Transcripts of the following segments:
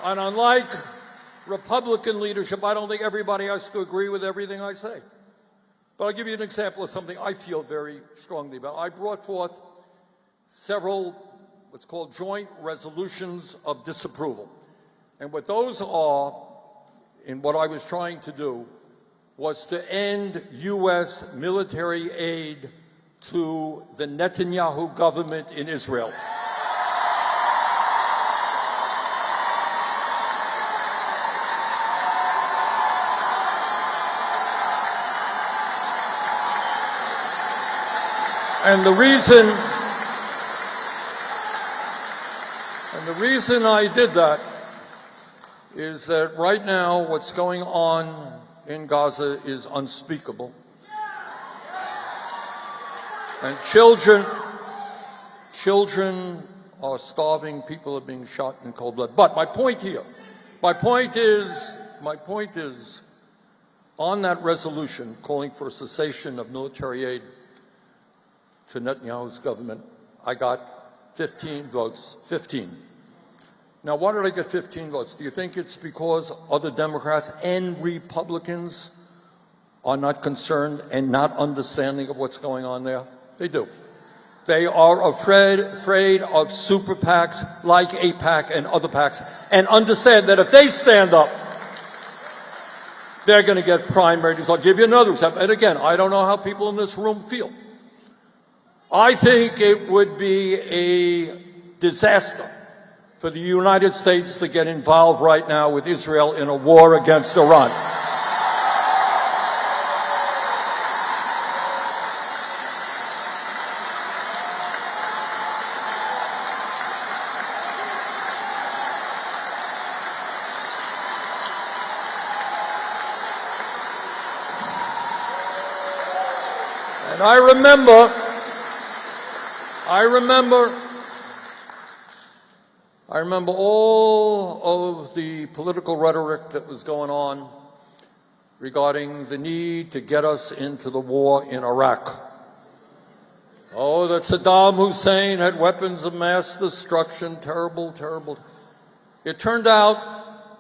And unlike Republican leadership, I don't think everybody has to agree with everything I say. But I'll give you an example of something I feel very strongly about. I brought forth several what's called joint resolutions of disapproval. And what those are, and what I was trying to do, was to end U.S. military aid to the Netanyahu government in Israel. And the reason I did that is that right now what's going on in Gaza is unspeakable. And children are starving, people are being shot in cold blood. But my point is, on that resolution calling for a cessation of military aid to Netanyahu's government, I got 15 votes, 15. Now, why did I get 15 votes? Do you think it's because other Democrats and Republicans are not concerned and not understanding of what's going on there? They do. They are afraid of super PACs like AIPAC and other PACs, and understand that if they stand up, they're going to get prime ratings. I'll give you another example. And again, I don't know how people in this room feel. I think it would be a disaster for the United States to get involved right now with Israel in a war against Iran. And I remember all of the political rhetoric that was going on regarding the need to get us into the war in Iraq. Oh, that Saddam Hussein had weapons of mass destruction, terrible, terrible. It turned out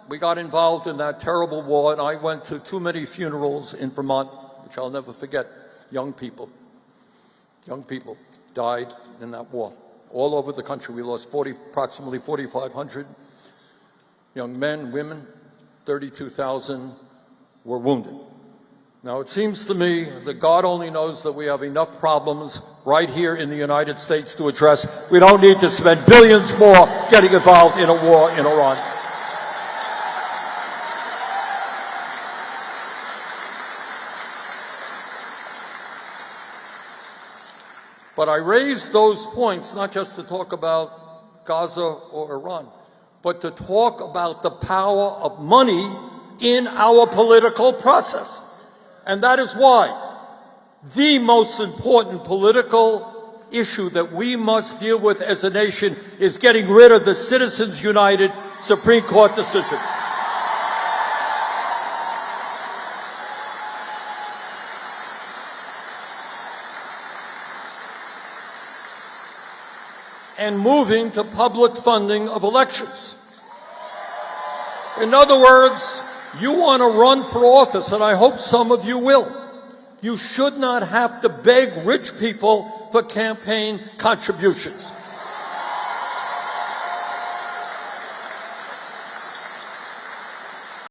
we got involved in that terrible war, and I went to too many funerals in Vermont, which I'll never forget. Young people died in that war. All over the country, we lost approximately 4,500 young men, women, 32,000 were wounded. Now, it seems to me that God only knows that we have enough problems right here in the United States to address. We don't need to spend billions more getting involved in a war in Iran. But I raised those points not just to talk about Gaza or Iran, but to talk about the power of money in our political process. And that is why the most important political issue that we must deal with as a nation is getting rid of the Citizens United Supreme Court decision. And moving to public funding of elections. In other words, you want to run for office, and I hope some of you will. You should not have to beg rich people for campaign contributions.